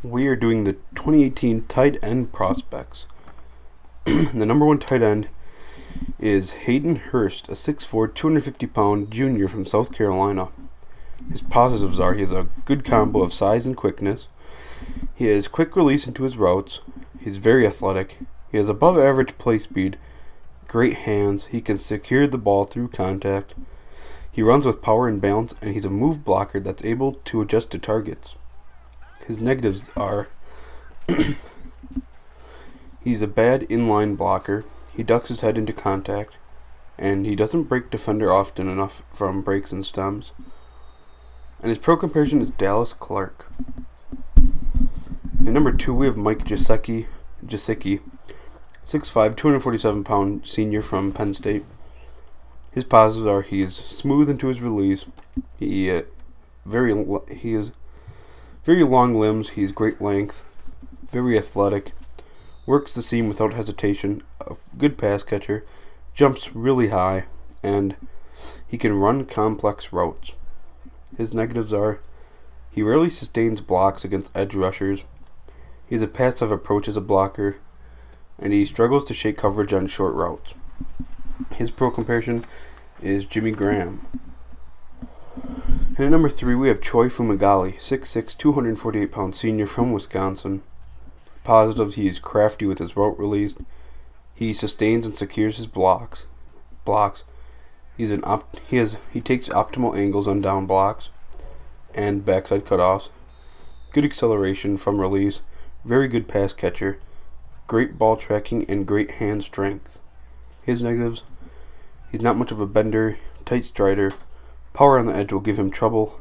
We are doing the 2018 tight end prospects. The number one tight end is Hayden Hurst, a 6'4", 250-pound junior from South Carolina. His positives are he has a good combo of size and quickness. He has quick release into his routes. He's very athletic. He has above average play speed, great hands. He can secure the ball through contact. He runs with power and balance, and he's a move blocker that's able to adjust to targets. His negatives are he's a bad inline blocker. He ducks his head into contact, and he doesn't break defender often enough from breaks and stems. And his pro comparison is Dallas Clark. At number 2, we have Mike GeSicki, 6'5", 247-pound senior from Penn State. His positives are he is smooth into his release. He has very long limbs. He's great length, very athletic, works the seam without hesitation, a good pass catcher, jumps really high, and he can run complex routes. His negatives are he rarely sustains blocks against edge rushers. He has a passive approach as a blocker, and he struggles to shake coverage on short routes. His pro comparison is Jimmy Graham. And at number 3, we have Troy Fumagalli, 6'6", 248-pound senior from Wisconsin. Positives, he is crafty with his route release. He sustains and secures his blocks. He takes optimal angles on down blocks and backside cutoffs. Good acceleration from release. Very good pass catcher. Great ball tracking and great hand strength. His negatives, he's not much of a bender, tight strider. Power on the edge will give him trouble,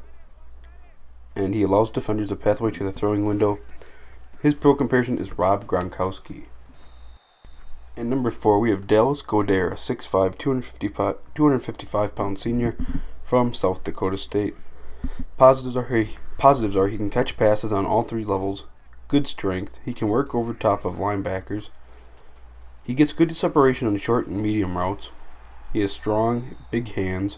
and he allows defenders a pathway to the throwing window. His pro comparison is Rob Gronkowski. At number 4, we have Dallas Goedert, a 6'5", 255-pound senior from South Dakota State. Positives are he can catch passes on all 3 levels, good strength, he can work over top of linebackers, he gets good separation on short and medium routes, he has strong, big hands,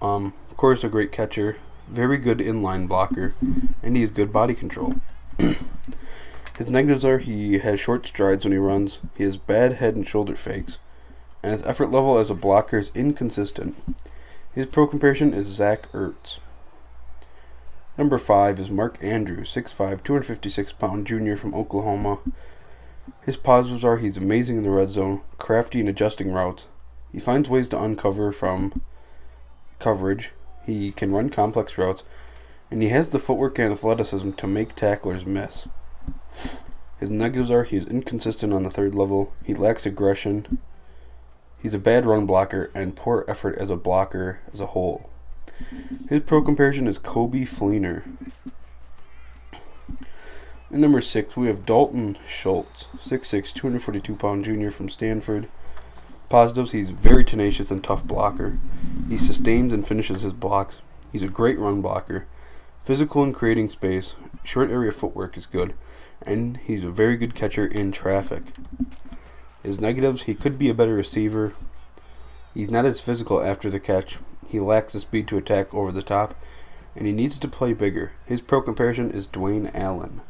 of course a great catcher, very good inline blocker, and he has good body control. His negatives are he has short strides when he runs, he has bad head and shoulder fakes, and his effort level as a blocker is inconsistent. His pro comparison is Zach Ertz. Number 5 is Mark Andrews, 6'5", 256-pound junior from Oklahoma. His positives are he's amazing in the red zone, crafty in adjusting routes. He finds ways to uncover from coverage. He can run complex routes, and he has the footwork and athleticism to make tacklers miss. His negatives are he is inconsistent on the 3rd level, he lacks aggression, he's a bad run blocker, and poor effort as a blocker as a whole. His pro comparison is Kobe Fleener. At number 6, we have Dalton Schultz, 6'6", 242-pound junior from Stanford. Positives, he's very tenacious and tough blocker. He sustains and finishes his blocks. He's a great run blocker. Physical in creating space. Short area footwork is good. And he's a very good catcher in traffic. His negatives, he could be a better receiver. He's not as physical after the catch. He lacks the speed to attack over the top. And he needs to play bigger. His pro comparison is Dwayne Allen.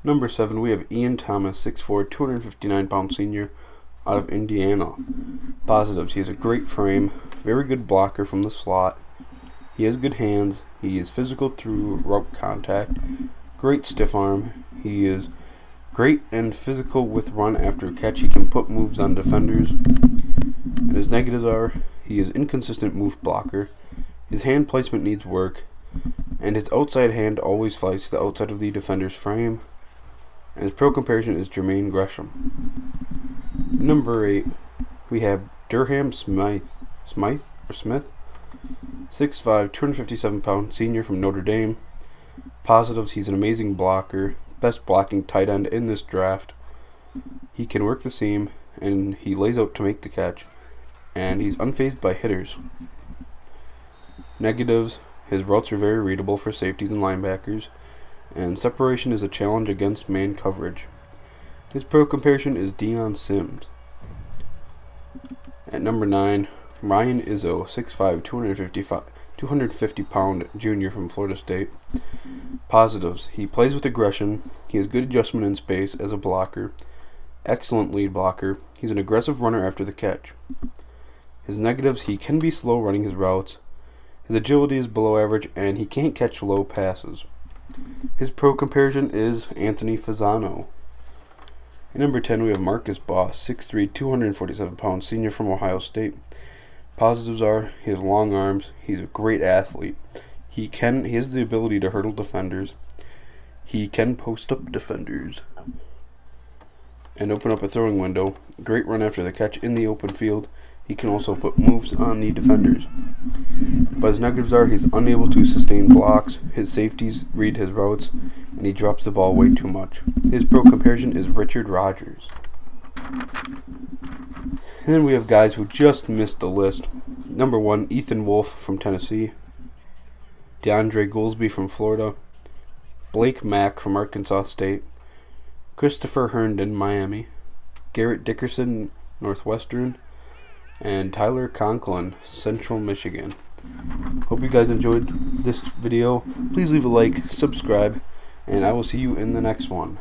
Number 7, we have Ian Thomas, 6'4", 259-pound senior out of Indiana. Positives, he has a great frame, very good blocker from the slot. He has good hands. He is physical through route contact. Great stiff arm. He is great and physical with run after catch. He can put moves on defenders. And his negatives are he is inconsistent move blocker. His hand placement needs work. And his outside hand always flies to the outside of the defender's frame. And his pro comparison is Jermaine Gresham. Number 8, we have Durham Smythe, 6'5", 257-pound senior from Notre Dame. Positives, he's an amazing blocker, best blocking tight end in this draft. He can work the seam, and he lays out to make the catch, and he's unfazed by hitters. Negatives, his routes are very readable for safeties and linebackers, and separation is a challenge against man coverage. His pro comparison is Deion Sims. At number 9, Ryan Izzo, 6'5", 250-pound junior from Florida State. Positives: he plays with aggression, he has good adjustment in space as a blocker, excellent lead blocker, he's an aggressive runner after the catch. His negatives: he can be slow running his routes, his agility is below average, and he can't catch low passes. His pro comparison is Anthony Fasano. At number 10, we have Marcus Baugh, 6'3", 247-pound senior from Ohio State. Positives are: he has long arms, he's a great athlete, he has the ability to hurdle defenders, he can post up defenders and open up a throwing window, great run after the catch in the open field, he can also put moves on the defenders. But his negatives are: he's unable to sustain blocks, his safeties read his routes, and he drops the ball way too much. His pro comparison is Richard Rodgers. And then we have guys who just missed the list. Number 1, Ethan Wolf from Tennessee. DeAndre Goolsby from Florida. Blake Mack from Arkansas State. Christopher Herndon, Miami. Garrett Dickerson, Northwestern. And Tyler Conklin, Central Michigan. Hope you guys enjoyed this video. Please leave a like, subscribe, and I will see you in the next one.